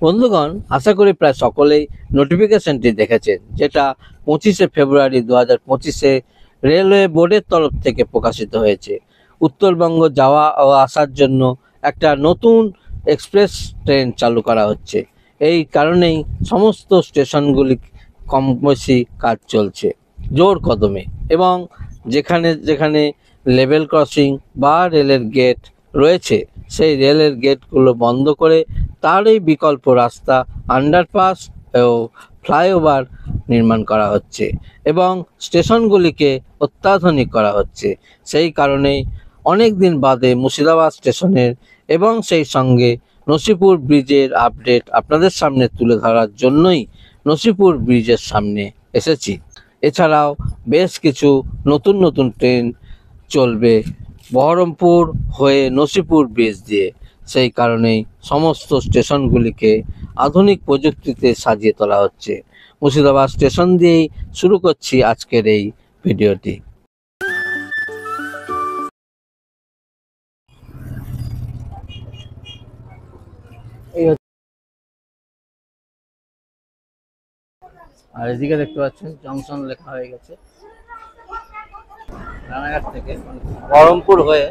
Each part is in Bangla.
বন্ধুগণ, আশা করি প্রায় সকলেই নোটিফিকেশনটি দেখেছেন, যেটা 25শে ফেব্রুয়ারি 2025-এ রেলওয়ে বোর্ডের তরফ থেকে প্রকাশিত হয়েছে। উত্তরবঙ্গ যাওয়া ও আসার জন্য একটা নতুন এক্সপ্রেস ট্রেন চালু করা হচ্ছে। এই কারণেই সমস্ত স্টেশনগুলি কম বেশি কাজ চলছে জোর কদমে, এবং যেখানে যেখানে লেভেল ক্রসিং বা রেলের গেট রয়েছে সেই রেলের গেটগুলো বন্ধ করে তারই বিকল্প রাস্তা, আন্ডারপাস ও ফ্লাইওভার নির্মাণ করা হচ্ছে এবং স্টেশনগুলিকে অত্যাধুনিক করা হচ্ছে। সেই কারণেই অনেক দিন বাদে মুর্শিদাবাদ স্টেশনের এবং সেই সঙ্গে নসিপুর ব্রিজের আপডেট আপনাদের সামনে তুলে ধরার জন্যই নসিপুর ব্রিজের সামনে এসেছি। এছাড়াও বেশ কিছু নতুন নতুন ট্রেন চলবে বহরমপুর হয়ে নসিপুর ব্রিজ দিয়ে। সেই কারণেই সমস্ত স্টেশনগুলিকে আধুনিক প্রযুক্তিতে সাজিয়ে তোলা হচ্ছে। মুর্শিদাবাদ স্টেশন দিয়েই শুরু করছি আজকের এই ভিডিওটি। আর এদিকে দেখতে পাচ্ছেন জংশন লেখা হয়ে গেছে। রানাঘাট থেকে বহরমপুর হয়ে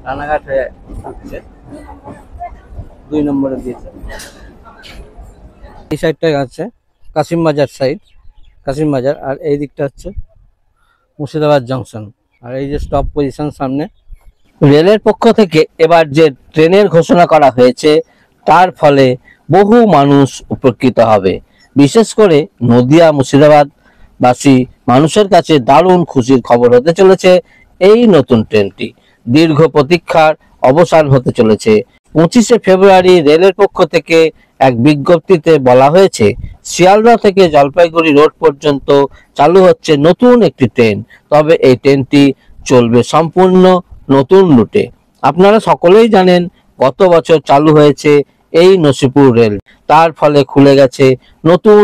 রানাঘাট হয়ে ঢুকছে, 2 নম্বরে দিয়েছে। এই সাইডটা আছে কাশিমবাজার সাইড, কাশিমবাজার, আর এই দিকটা হচ্ছে মুর্শিদাবাদ জংশন। আর এই যে স্টপ পজিশন সামনে। রেলের পক্ষ থেকে এবার যে ট্রেনের ঘোষণা করা হয়েছে তার ফলে বহু মানুষ উপকৃত হবে। বিশেষ করে নদিয়া মুর্শিদাবাদবাসী মানুষের কাছে দারুণ খুশির খবর হতে চলেছে এই নতুন ট্রেনটি। দীর্ঘ প্রতীক্ষার অবসান হতে চলেছে। 25শে ফেব্রুয়ারি রেলের পক্ষ থেকে এক বিজ্ঞপ্তিতে বলা হয়েছে শিয়ালদহ থেকে জলপাইগুড়ি রোড পর্যন্ত চালু হচ্ছে নতুন একটি ট্রেন। তবে এই ট্রেনটি চলবে সম্পূর্ণ নতুন রুটে। আপনারা সকলেই জানেন গত বছর চালু হয়েছে এই নসিপুর রেল, তার ফলে খুলে গেছে নতুন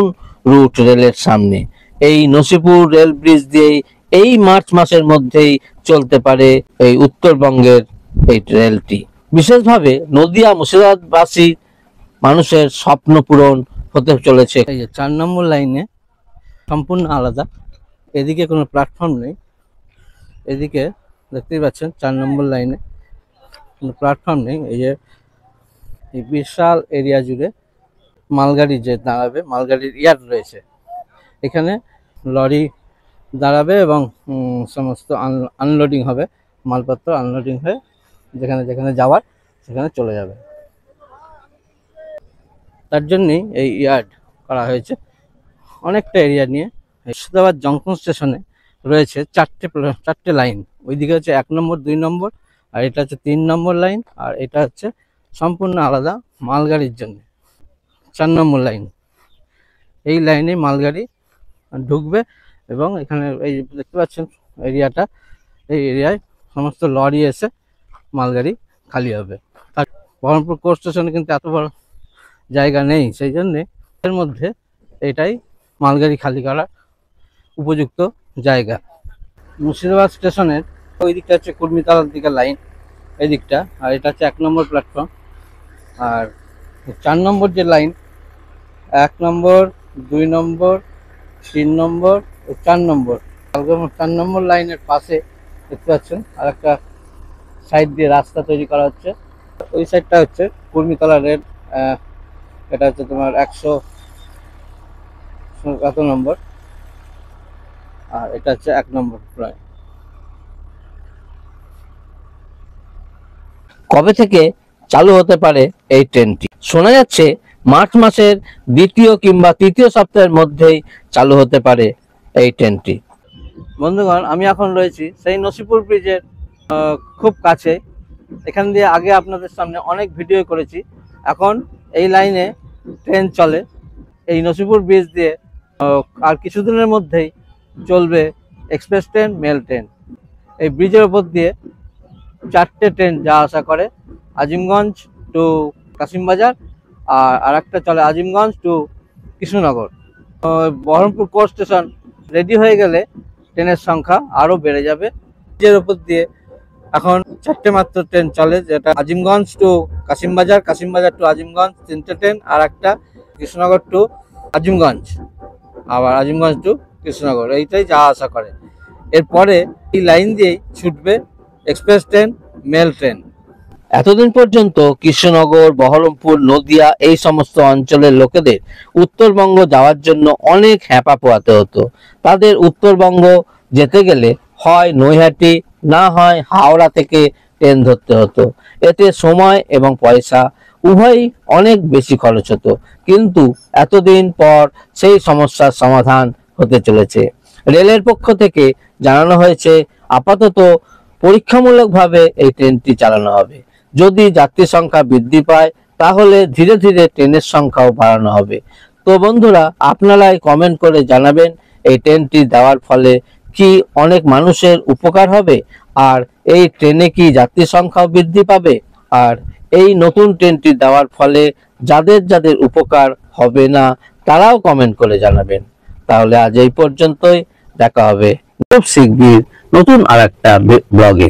রুট রেলের সামনে। এই নসিপুর রেল ব্রিজ দিয়েই এই মার্চ মাসের মধ্যেই চলতে পারে এই উত্তরবঙ্গের এই রেলটি। বিশেষভাবে নদিয়া মুর্শিদাবাদবাসী মানুষের স্বপ্ন পূরণ হতে চলেছে। এই যে 4 নম্বর লাইনে সম্পূর্ণ আলাদা, এদিকে কোনো প্ল্যাটফর্ম নেই। এদিকে দেখতেই পাচ্ছেন 4 নম্বর লাইনে কোনো প্ল্যাটফর্ম নেই। এই যে এই বিশাল এরিয়া জুড়ে মালগাড়ি যে দাঁড়াবে, মালগাড়ির ইয়ার্ড রয়েছে, এখানে লরি দাঁড়াবে এবং সমস্ত আনলোডিং হবে, মালপত্র আনলোডিং হয়ে যেখানে যেখানে যাওয়ার সেখানে চলে যাবে। তার জন্যই এই ইয়ার্ড করা হয়েছে অনেকটা এরিয়া নিয়ে। মুর্শিদাবাদ জংশন স্টেশনে রয়েছে চারটে লাইন। ওইদিকে হচ্ছে 1 নম্বর, 2 নম্বর, আর এটা হচ্ছে 3 নম্বর লাইন, আর এটা হচ্ছে সম্পূর্ণ আলাদা মালগাড়ির জন্য 4 নম্বর লাইন। এই লাইনে মালগাড়ি ঢুকবে এবং এখানে এই দেখতে পাচ্ছেন এরিয়াটা, এই এরিয়ায় সমস্ত লরি এসে মালগাড়ি খালি হবে। আর বহরমপুর কোর্ট স্টেশনে কিন্তু এত বড় জায়গা নেই, সেই জন্যে এর মধ্যে এটাই মালগাড়ি খালি করার উপযুক্ত জায়গা। মুর্শিদাবাদ স্টেশনের ওই দিকটা হচ্ছে কুর্মিতলার দিকে লাইন, এই দিকটা, আর এটা হচ্ছে 1 নম্বর প্ল্যাটফর্ম। আর 4 নম্বর যে লাইন, 1 নম্বর, 2 নম্বর, 3 নম্বর ও 4 নম্বর, 4 নম্বর লাইনের পাশে দেখতে পাচ্ছেন আর একটা সাইড দিয়ে রাস্তা তৈরি করা হচ্ছে। ওই সাইডটা হচ্ছে কুর্মিতলা রেল, এটা হচ্ছে তোমার 100 কত নম্বর, আর এটা হচ্ছে 1 নম্বর প্রায়। কবে থেকে চালু হতে পারে এই ট্রেনটি? শোনা যাচ্ছে মার্চ মাসের 2য় কিংবা 3য় সপ্তাহের মধ্যেই চালু হতে পারে এই ট্রেনটি। বন্ধুগণ, আমি এখন রয়েছি সেই নসিপুর ব্রিজের খুব কাছে। এখান দিয়ে আগে আপনাদের সামনে অনেক ভিডিও করেছি। এখন এই লাইনে ট্রেন চলে এই নসিপুর ব্রিজ দিয়ে। আর কিছুদিনের মধ্যেই চলবে এক্সপ্রেস ট্রেন, মেল ট্রেন। এই ব্রিজের উপর দিয়ে 4টে ট্রেন যাওয়া আসা করে, আজিমগঞ্জ টু কাশিমবাজার, আর আরেকটা চলে Azimganj to Krishnanagar. Baharampur court station ready হয়ে গেলে ট্রেনের সংখ্যা আরও বেড়ে যাবে। ব্রিজের উপর দিয়ে এখন 4টে মাত্র ট্রেন চলে, যেটা আজিমগঞ্জ টু কাশিমবাজার, কাশিমবাজার টু আজিমগঞ্জ 3টে ট্রেন, আর একটা কৃষ্ণনগর টু আজিমগঞ্জ, আবার আজিমগঞ্জ টু কৃষ্ণনগর, এইটাই যাওয়া আসা করে। এরপরে এই লাইন দিয়েই ছুটবে এক্সপ্রেস ট্রেন, মেল ট্রেন। এতদিন পর্যন্ত কৃষ্ণনগর, বহরমপুর, নদিয়া এই সমস্ত অঞ্চলের লোকেদের উত্তরবঙ্গ যাওয়ার জন্য অনেক হ্যাপা পোহাতে হতো। তাদের উত্তরবঙ্গ যেতে গেলে হয় নৈহাটি, না হয় হাওড়া থেকে ট্রেন ধরতে হতো। এতে সময় এবং পয়সা উভয়ই অনেক বেশি খরচ হতো, কিন্তু এতদিন পর সেই সমস্যার সমাধান হতে চলেছে। রেলের পক্ষ থেকে জানানো হয়েছে আপাতত পরীক্ষামূলকভাবে এই ট্রেনটি চালানো হবে। যদি যাত্রী সংখ্যা বৃদ্ধি পায় তাহলে ধীরে ধীরে ট্রেনের সংখ্যাও বাড়ানো হবে। তো বন্ধুরা, আপনারাই কমেন্ট করে জানাবেন এই ট্রেনটি দেওয়ার ফলে কি অনেক মানুষের উপকার হবে, আর এই ট্রেনে কি যাত্রী সংখ্যাও বৃদ্ধি পাবে, আর এই নতুন ট্রেনটি দেওয়ার ফলে যাদের যাদের উপকার হবে না তারাও কমেন্ট করে জানাবেন। তাহলে আজ এই পর্যন্তই, দেখা হবে খুব শিগগির নতুন আরেকটা ব্লগে।